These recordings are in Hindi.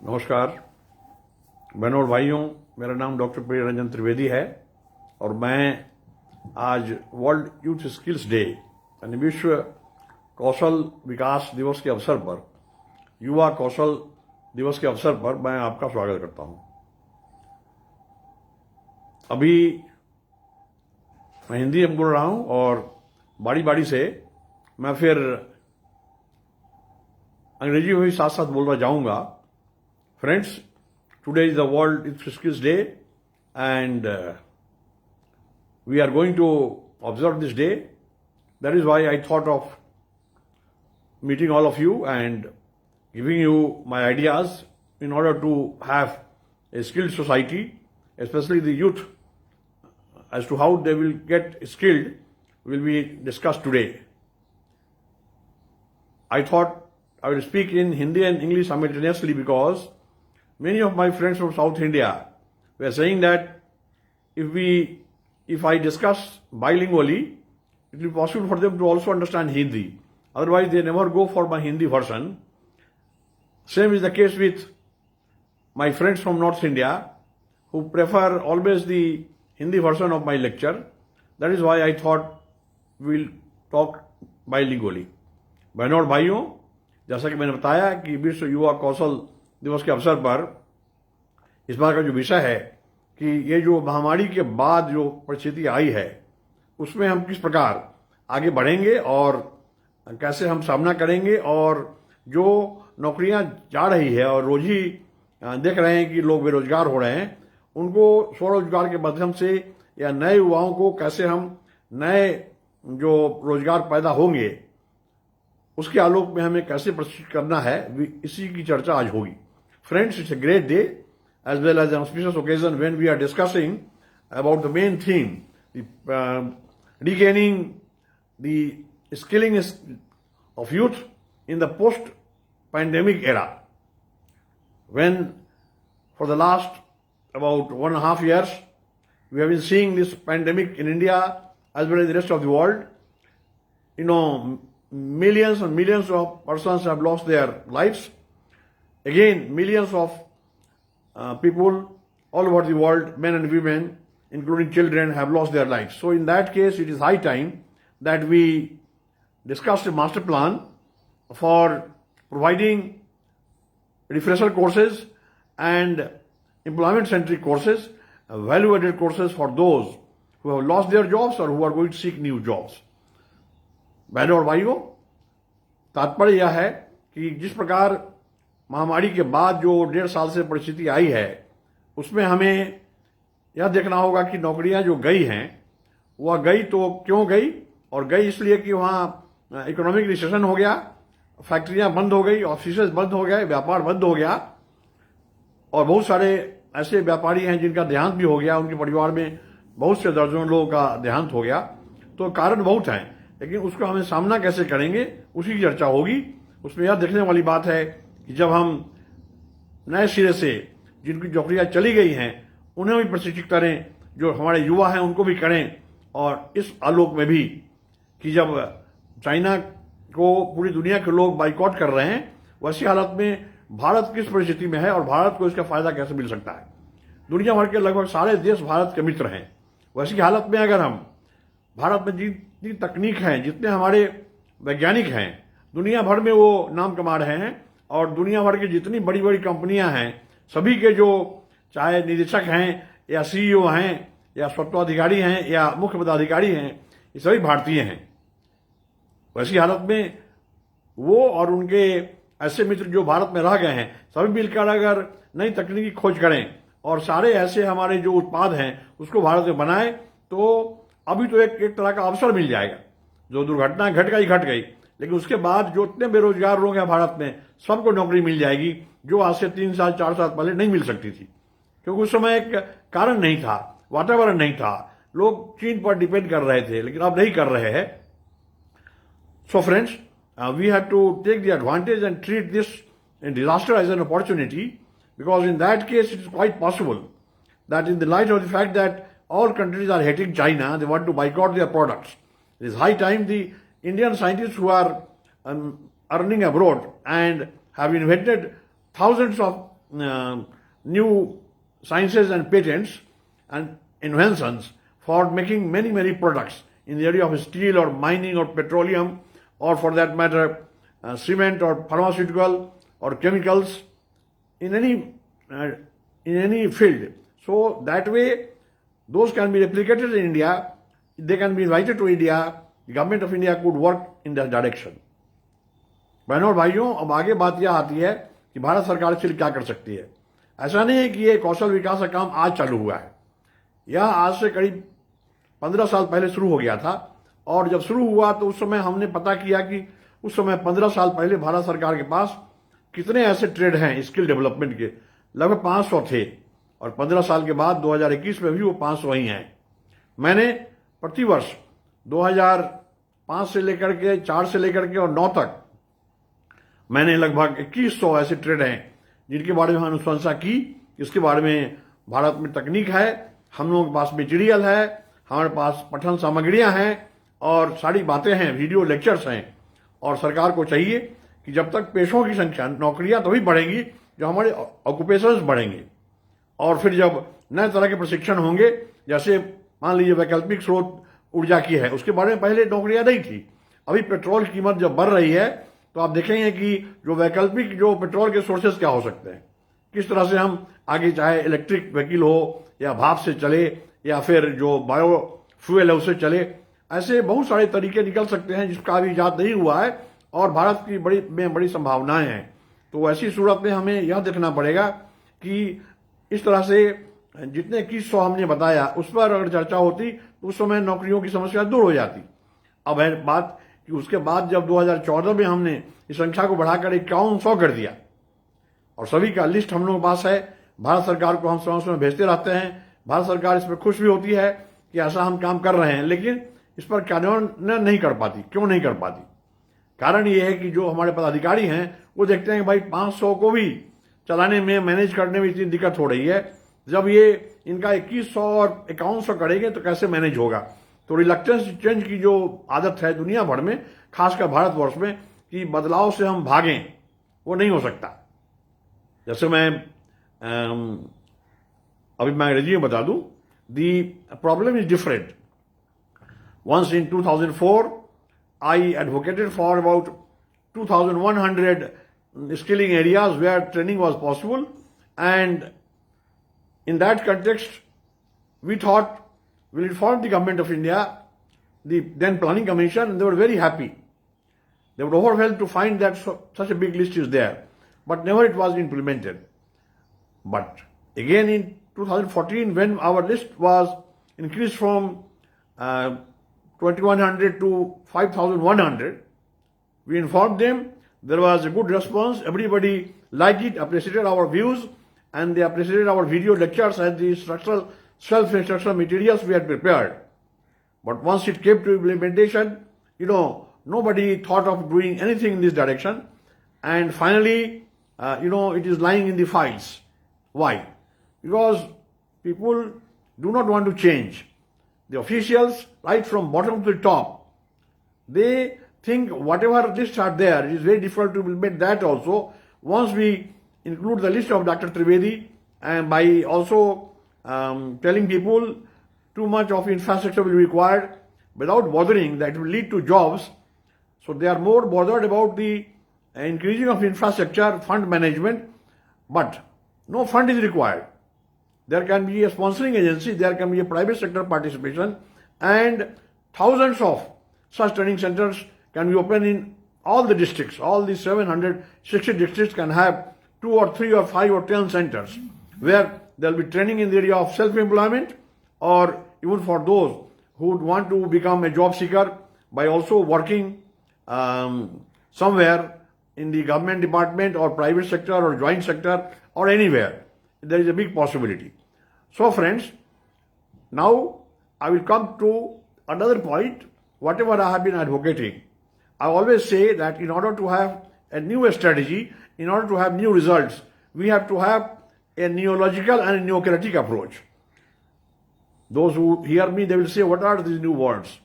नमस्कार बहनों और भाइयों, मेरा नाम डॉक्टर प्रियरंजन त्रिवेदी है और मैं आज वर्ल्ड यूथ स्किल्स डे यानी विश्व कौशल विकास दिवस के अवसर पर, युवा कौशल दिवस के अवसर पर मैं आपका स्वागत करता हूं। अभी मैं हिंदी में बोल रहा हूं और बारी बारी से मैं फिर अंग्रेजी में भी साथ साथ बोलना चाहूंगा। Friends, today is the World Youth Skills Day and we are going to observe this day. That is why I thought of meeting all of you and giving you my ideas in order to have a skilled society, especially the youth, as to how they will get skilled will be discussed today. I thought I will speak in Hindi and English simultaneously because many of my friends from South India were saying that if I discuss bilingually, it will be possible for them to also understand Hindi. Otherwise, they never go for my Hindi version. Same is the case with my friends from North India who prefer always the Hindi version of my lecture. That is why I thought we'll talk bilingually. बहनों और भाइयों, जैसा कि मैंने बताया कि विश्व युवा कौशल दिवस के अवसर पर इस बार का जो विषय है कि ये जो महामारी के बाद जो परिस्थिति आई है उसमें हम किस प्रकार आगे बढ़ेंगे और कैसे हम सामना करेंगे, और जो नौकरियां जा रही है और रोज ही देख रहे हैं कि लोग बेरोजगार हो रहे हैं, उनको स्वरोजगार के माध्यम से या नए युवाओं को कैसे हम नए जो रोजगार पैदा होंगे उसके आलोक में हमें कैसे प्रशिक्षित करना है, इसी की चर्चा आज होगी। Friends, it's a great day as well as an auspicious occasion when we are discussing about the main theme, the regaining the skilling of youth in the post-pandemic era. When for the last about 1.5 years, we have been seeing this pandemic in India as well as the rest of the world. Millions and millions of persons have lost their lives. Again, millions of people all over the world, men and women, including children, have lost their lives. So in that case, it is high time that we discuss a master plan for providing refresher courses and employment-centric courses, value-added courses for those who have lost their jobs or who are going to seek new jobs. बहनों और भाइयों, तात्पर्य यह है कि जिस प्रकार महामारी के बाद जो 1.5 साल से परिस्थिति आई है उसमें हमें यह देखना होगा कि नौकरियां जो गई हैं वह गई तो क्यों गई, और गई इसलिए कि वहां इकोनॉमिक रिसेशन हो गया, फैक्ट्रियां बंद हो गई, ऑफिसेज बंद हो गए, व्यापार बंद हो गया, और बहुत सारे ऐसे व्यापारी हैं जिनका देहांत भी हो गया, उनके परिवार में बहुत से दर्जनों लोगों का देहांत हो गया। तो कारण बहुत हैं, लेकिन उसका हमें सामना कैसे करेंगे उसी की चर्चा होगी। उसमें यह देखने वाली बात है कि जब हम नए सिरे से जिनकी नौकरियां चली गई हैं उन्हें भी प्रशिक्षित करें, जो हमारे युवा हैं उनको भी करें, और इस आलोक में भी कि जब चाइना को पूरी दुनिया के लोग बाइकआउट कर रहे हैं, वैसी हालत में भारत किस परिस्थिति में है और भारत को इसका फायदा कैसे मिल सकता है। दुनिया भर के लगभग सारे देश भारत के मित्र हैं। वैसी हालत में अगर हम भारत में जितनी तकनीक है, जितने हमारे वैज्ञानिक हैं, दुनिया भर में वो नाम कमा रहे हैं, और दुनिया भर की जितनी बड़ी बड़ी कंपनियां हैं सभी के जो चाहे निदेशक हैं या सीईओ हैं या स्वत्वाधिकारी हैं या मुख्य पदाधिकारी हैं, ये सभी भारतीय हैं। वैसी हालत में वो और उनके ऐसे मित्र जो भारत में रह गए हैं सभी मिलकर अगर नई तकनीकी खोज करें और सारे ऐसे हमारे जो उत्पाद हैं उसको भारत में बनाए, तो अभी तो एक तरह का अवसर मिल जाएगा। जो दुर्घटना घट गई, लेकिन उसके बाद जो इतने बेरोजगार लोग हैं भारत में, सबको नौकरी मिल जाएगी जो आज से 3 साल 4 साल पहले नहीं मिल सकती थी, क्योंकि उस समय एक कारण नहीं था, वातावरण नहीं था, लोग चीन पर डिपेंड कर रहे थे, लेकिन अब नहीं कर रहे हैं। So friends, we have to take the advantage and treat this disaster as an opportunity, because in that case it is quite possible that in the light of the fact that all countries are hating China, they want to boycott their products. It is high time the Indian scientists who are earning abroad and have invented thousands of new sciences and patents and inventions for making many products in the area of steel or mining or petroleum, or for that matter cement or pharmaceutical or chemicals, in any field. So that way those can be replicated in India. They can be invited to India. The government of India could work in that direction. बहनों और भाइयों, अब आगे बात यह आती है कि भारत सरकार इसके लिए क्या कर सकती है। ऐसा नहीं है कि ये कौशल विकास का काम आज चालू हुआ है। यह आज से करीब 15 साल पहले शुरू हो गया था, और जब शुरू हुआ तो उस समय हमने पता किया कि उस समय 15 साल पहले भारत सरकार के पास कितने ऐसे ट्रेड हैं स्किल डेवलपमेंट के, लगभग 500 थे, और 15 साल के बाद 2021 में भी वो 500 ही हैं। मैंने प्रतिवर्ष 2005 से लेकर के 4 से लेकर के और 9 तक मैंने लगभग 2100 ऐसे ट्रेड हैं जिनके बारे में हमने अनुशंसा की। इसके बारे में भारत में तकनीक है, हम लोगों के पास मटेरियल है, हमारे पास पठन सामग्रियां हैं और सारी बातें हैं, वीडियो लेक्चर्स हैं। और सरकार को चाहिए कि जब तक पेशों की संख्या, नौकरियां तभी बढ़ेंगी जो हमारे ऑक्यूपेशंस बढ़ेंगे, और फिर जब नए तरह के प्रशिक्षण होंगे, जैसे मान लीजिए वैकल्पिक स्रोत ऊर्जा की है, उसके बारे में पहले नौकरियां नहीं थी। अभी पेट्रोल की कीमत जब बढ़ रही है तो आप देखेंगे कि जो वैकल्पिक जो पेट्रोल के सोर्सेज क्या हो सकते हैं, किस तरह से हम आगे, चाहे इलेक्ट्रिक व्हीकल हो या भाप से चले या फिर जो बायो फ्यूल है उससे चले, ऐसे बहुत सारे तरीके निकल सकते हैं जिसका अभी इजाद नहीं हुआ है और भारत की बड़ी संभावनाएं हैं। तो ऐसी सूरत में हमें यह देखना पड़ेगा कि इस तरह से जितने 2100 हमने बताया उस पर अगर चर्चा होती तो उस समय नौकरियों की समस्या दूर हो जाती। अब है बात कि उसके बाद जब 2014 में हमने इस संख्या को बढ़ाकर 5100 कर दिया, और सभी का लिस्ट हम लोगों के पास है, भारत सरकार को हम समय भेजते रहते हैं। भारत सरकार इस पर खुश भी होती है कि ऐसा हम काम कर रहे हैं, लेकिन इस पर कार्यान्वयन नहीं कर पाती। क्यों नहीं कर पाती? कारण ये है कि जो हमारे पदाधिकारी हैं वो देखते हैं कि भाई 500 को भी चलाने में, मैनेज करने में इतनी दिक्कत हो रही है, जब ये इनका 2100 और 5100 करेंगे तो कैसे मैनेज होगा। तो रिलक्टेंस चेंज की जो आदत है दुनिया भर में, खासकर भारतवर्ष में, कि बदलाव से हम भागें, वो नहीं हो सकता। जैसे मैं अभी मैं अंग्रेजी में बता दूं, the problem is different. Once in 2004 I advocated for about 2,100 skilling areas where training was possible, and in that context we thought we'll inform the government of India, the then planning commission, and they were very happy. They were overwhelmed to find that such a big list is there, but never it was implemented. But again in 2014, when our list was increased from 2,100 to 5,100, we informed them. There was a good response. Everybody liked it, appreciated our views, and they appreciated our video lectures and the self-instructional materials we had prepared. But once it came to implementation, nobody thought of doing anything in this direction. And finally, it is lying in the files. Why? Because people do not want to change. The officials, right from bottom to the top, they think whatever lists are there, it is very difficult to implement that also. Once we include the list of Dr. Trivedi, and by also telling people too much of infrastructure will be required without bothering that it will lead to jobs. So they are more bothered about the increasing of infrastructure, fund management, but no fund is required. There can be a sponsoring agency, there can be a private sector participation, and thousands of such training centers can be opened in all the districts. All the 760 districts can have 2 or 3 or 5 or 10 centers where there will be training in the area of self-employment, or even for those who would want to become a job seeker by also working somewhere in the government department or private sector or joint sector or anywhere. There is a big possibility. So friends, now I will come to another point. Whatever I have been advocating, I always say that in order to have a new strategy, in order to have new results, we have to have a neological and a neocratic approach. Those who hear me, they will say, what are these new words?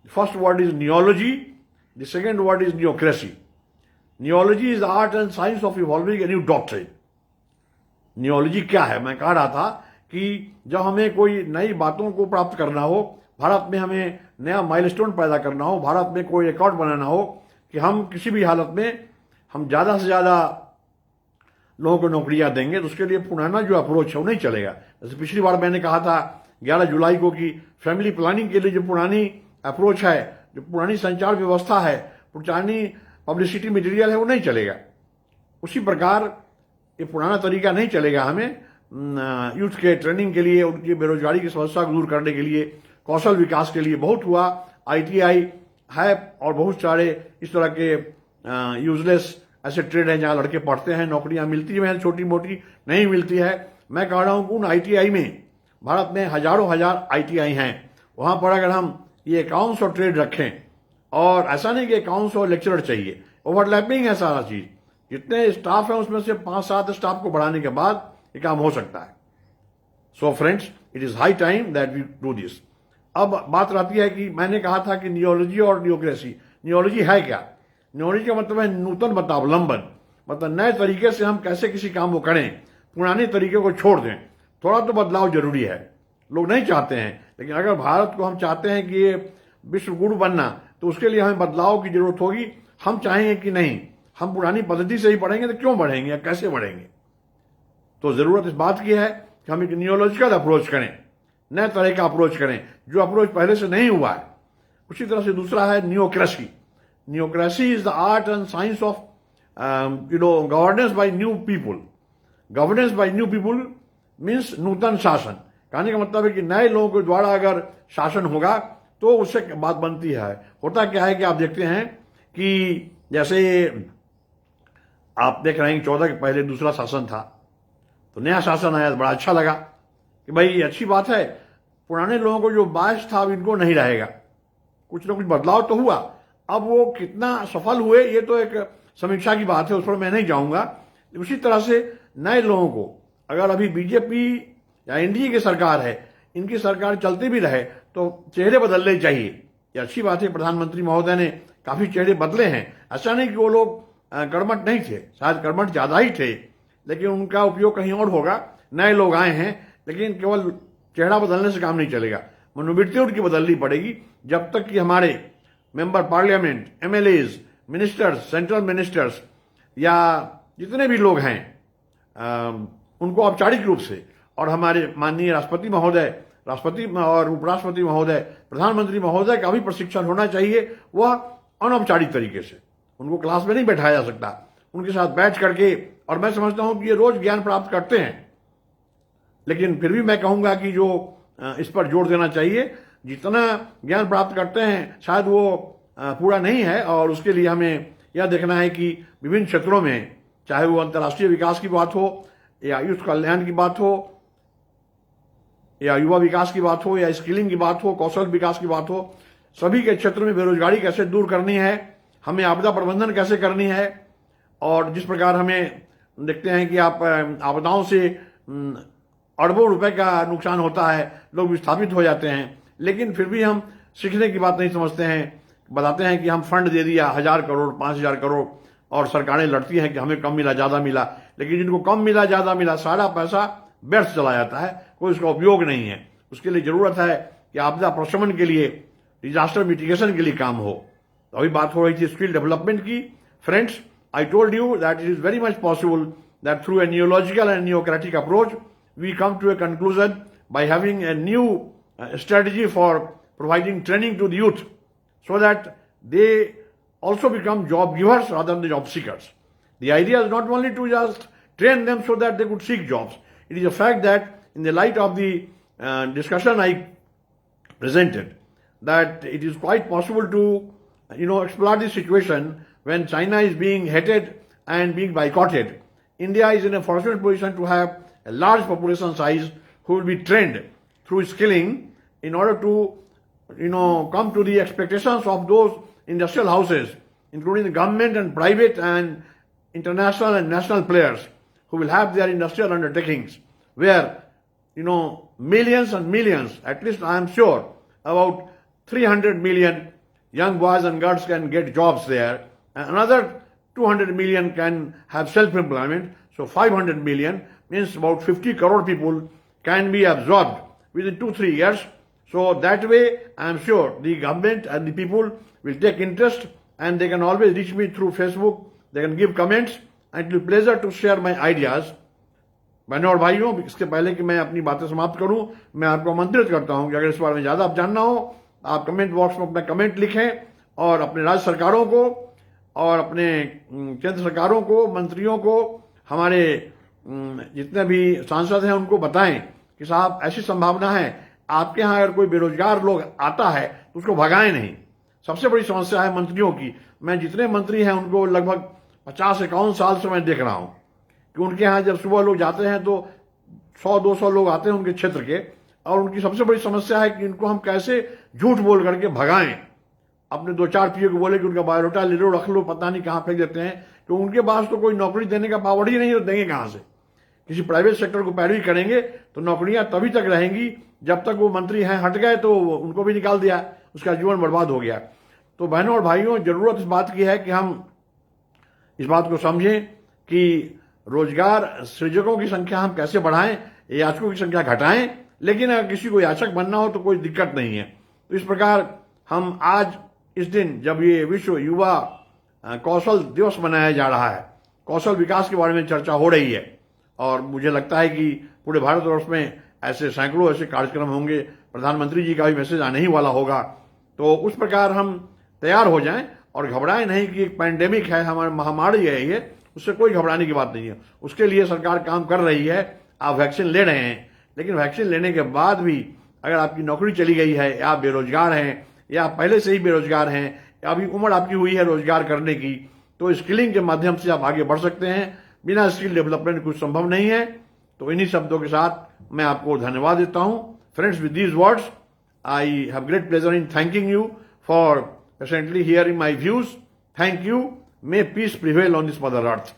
The first word is neology. The second word is neocracy. Neology is the art and science of evolving a new doctrine. नियोलॉजी क्या है? मैं कह रहा था कि जब हमें कोई नई बातों को प्राप्त करना हो, भारत में हमें नया माइलस्टोन पैदा करना हो, भारत में कोई रिकॉर्ड बनाना हो कि हम किसी भी हालत में हम ज़्यादा से ज़्यादा लोगों को नौकरियां देंगे, तो उसके लिए पुराना जो अप्रोच है वो नहीं चलेगा। जैसे पिछली बार मैंने कहा था 11 जुलाई को कि फैमिली प्लानिंग के लिए जो पुरानी अप्रोच है, जो पुरानी संचार व्यवस्था है, पुरानी पब्लिसिटी मटेरियल है, वो नहीं चलेगा। उसी प्रकार ये पुराना तरीका नहीं चलेगा। हमें यूथ के ट्रेनिंग के लिए, उनकी बेरोजगारी की समस्या को दूर करने के लिए, कौशल विकास के लिए बहुत हुआ। ITI है और बहुत सारे इस तरह के यूजलेस ऐसे ट्रेड हैं जहां लड़के पढ़ते हैं, नौकरियां मिलती हैं, छोटी मोटी नहीं मिलती है। मैं कह रहा हूं कि उन ITI में, भारत में हजारों हजार ITI हैं, वहां पर अगर हम ये अकाउंट्स और ट्रेड रखें, और ऐसा नहीं कि अकाउंट्स और लेक्चरर चाहिए, ओवरलैपिंग है सारा चीज, जितने स्टाफ है उसमें से 5-7 स्टाफ को बढ़ाने के बाद ये काम हो सकता है। So friends, it is high time that we do this. अब बात रहती है कि मैंने कहा था कि नियोलॉजी और न्यूक्रेसी, नियोलॉजी है क्या? नियोलॉजी का मतलब है नूतन अवलंबन, मतलब नए तरीके से हम कैसे किसी काम को करें, पुराने तरीके को छोड़ दें। थोड़ा तो बदलाव जरूरी है, लोग नहीं चाहते हैं, लेकिन अगर भारत को हम चाहते हैं कि ये विश्व गुरु बनना, तो उसके लिए हमें बदलाव की जरूरत होगी। हम चाहेंगे कि नहीं, हम पुरानी पद्धति से ही बढ़ेंगे, तो क्यों बढ़ेंगे या कैसे बढ़ेंगे? तो जरूरत इस बात की है कि हम एक नियोलॉजिकल अप्रोच करें, नए तरह का अप्रोच करें, जो अप्रोच पहले से नहीं हुआ है। उसी तरह से दूसरा है newcracy. Newcracy is the art and science of governance by new people. Governance by new people means नूतन शासन। कहने का मतलब है कि नए लोगों के द्वारा अगर शासन होगा तो उससे बात बनती है। होता क्या है कि आप देखते हैं कि जैसे आप देख रहे हैं कि 14 के पहले दूसरा शासन था, तो नया शासन आया तो बड़ा अच्छा लगा कि भाई अच्छी बात है, पुराने लोगों को जो बायस था अब इनको नहीं रहेगा। कुछ ना कुछ बदलाव तो हुआ। अब वो कितना सफल हुए ये तो एक समीक्षा की बात है, उस पर मैं नहीं जाऊंगा। उसी तरह से नए लोगों को, अगर अभी बीजेपी या एनडीए की सरकार है, इनकी सरकार चलती भी रहे तो चेहरे बदलने चाहिए। ये अच्छी बात है, प्रधानमंत्री महोदय ने काफी चेहरे बदले हैं। ऐसा नहीं कि वो लोग कर्मठ नहीं थे, शायद कर्मठ ज्यादा ही थे, लेकिन उनका उपयोग कहीं और होगा। नए लोग आए हैं, लेकिन केवल चेहरा बदलने से काम नहीं चलेगा, मनोवृत्ति उनकी बदलनी पड़ेगी। जब तक कि हमारे member parliament, MLAs, ministers, central ministers या जितने भी लोग हैं उनको औपचारिक रूप से, और हमारे माननीय राष्ट्रपति महोदय, राष्ट्रपति और उपराष्ट्रपति महोदय, प्रधानमंत्री महोदय का भी प्रशिक्षण होना चाहिए, वह अनौपचारिक तरीके से। उनको क्लास में नहीं बैठाया जा सकता, उनके साथ बैठ करके। और मैं समझता हूं कि ये रोज ज्ञान प्राप्त करते हैं, लेकिन फिर भी मैं कहूंगा कि जो इस पर जोर देना चाहिए, जितना ज्ञान प्राप्त करते हैं शायद वो पूरा नहीं है, और उसके लिए हमें यह देखना है कि विभिन्न क्षेत्रों में, चाहे वो अंतर्राष्ट्रीय विकास की बात हो, या युद्ध कल्याण की बात हो, या युवा विकास की बात हो, या स्किलिंग की बात हो, कौशल विकास की बात हो, सभी के क्षेत्र में बेरोजगारी कैसे दूर करनी है, हमें आपदा प्रबंधन कैसे करनी है। और जिस प्रकार हमें देखते हैं कि आप आपदाओं से अरबों रुपए का नुकसान होता है, लोग विस्थापित हो जाते हैं, लेकिन फिर भी हम सीखने की बात नहीं समझते हैं। बताते हैं कि हम फंड दे दिया 1000 करोड़, 5000 करोड़, और सरकारें लड़ती हैं कि हमें कम मिला, ज्यादा मिला, लेकिन जिनको कम मिला, ज्यादा मिला, सारा पैसा व्यर्थ चला जाता है, कोई उसका उपयोग नहीं है। उसके लिए जरूरत है कि आपदा प्रशमन के लिए, डिजास्टर मिटिगेशन के लिए काम हो। तो अभी बात हो रही थी स्किल डेवलपमेंट की। Friends, I told you that it is very much possible that through a neological and neocratic approach, we come to a conclusion by having a new strategy for providing training to the youth, so that they also become job givers rather than job seekers. The idea is not only to just train them so that they could seek jobs. It is a fact that in the light of the discussion I presented, that it is quite possible to explore this situation. When China is being hated and being boycotted, India is in a fortunate position to have a large population size who will be trained through skilling in order to, come to the expectations of those industrial houses, including the government and private and international and national players who will have their industrial undertakings, where, millions and millions, at least I am sure, about 300 million young boys and girls can get jobs there. And another 200 million can have self-employment. So 500 million means about 50 crore people can be absorbed within 2-3 years. So that way, I am sure the government and the people will take interest, and they can always reach me through Facebook. They can give comments, and it will be pleasure to share my ideas. बहनों और भाइयों, इसके पहले कि मैं अपनी बातें समाप्त करूं, मैं आपको आमंत्रित करता हूं कि अगर इस बारे में ज्यादा आप जानना हो, आप कमेंट बॉक्स में अपना कमेंट लिखें और अपने राज्य सरकारों को और अपने केंद्र सरकारों को, मंत्रियों को, हमारे जितने भी सांसद हैं उनको बताएं कि साहब ऐसी संभावना है, आपके यहां अगर कोई बेरोजगार लोग आता है तो उसको भगाएं नहीं। सबसे बड़ी समस्या है मंत्रियों की। मैं जितने मंत्री हैं उनको लगभग 50-51 साल से मैं देख रहा हूं कि उनके यहाँ जब सुबह लोग जाते हैं तो 100-200 लोग आते हैं उनके क्षेत्र के, और उनकी सबसे बड़ी समस्या है कि इनको हम कैसे झूठ बोल करके भगाएं। अपने 2-4 पीओ को बोले कि उनका बायोडाटा ले लो, रख लो, पता नहीं कहाँ फेंक देते हैं, तो उनके पास तो कोई नौकरी देने का पावर ही नहीं, तो देंगे कहाँ से। किसी प्राइवेट सेक्टर को पैरवी करेंगे तो नौकरियां तभी तक रहेंगी जब तक वो मंत्री हैं, हट गए तो उनको भी निकाल दिया, उसका जीवन बर्बाद हो गया। तो बहनों और भाइयों, जरूरत इस बात की है कि हम इस बात को समझें कि रोजगार सृजकों की संख्या हम कैसे बढ़ाएं, याचकों की संख्या घटाएं, लेकिन अगर किसी को याचक बनना हो तो कोई दिक्कत नहीं है। तो इस प्रकार हम आज इस दिन, जब ये विश्व युवा कौशल दिवस मनाया जा रहा है, कौशल विकास के बारे में चर्चा हो रही है, और मुझे लगता है कि पूरे भारतवर्ष में ऐसे सैकड़ों ऐसे कार्यक्रम होंगे, प्रधानमंत्री जी का भी मैसेज आने ही वाला होगा। तो उस प्रकार हम तैयार हो जाएं और घबराएं नहीं कि एक पैंडेमिक है, हमारी महामारी है ये, उससे कोई घबराने की बात नहीं है। उसके लिए सरकार काम कर रही है, आप वैक्सीन ले रहे हैं, लेकिन वैक्सीन लेने के बाद भी अगर आपकी नौकरी चली गई है, या आप बेरोजगार हैं, या आप पहले से ही बेरोजगार हैं, या अभी उम्र आपकी हुई है रोजगार करने की, तो स्किलिंग के माध्यम से आप आगे बढ़ सकते हैं। बिना स्किल डेवलपमेंट कुछ संभव नहीं है। तो इन्हीं शब्दों के साथ मैं आपको धन्यवाद देता हूं। Friends, with these words I have great pleasure in thanking you for patiently hearing my views. Thank you. May piece prevail on this mother earth.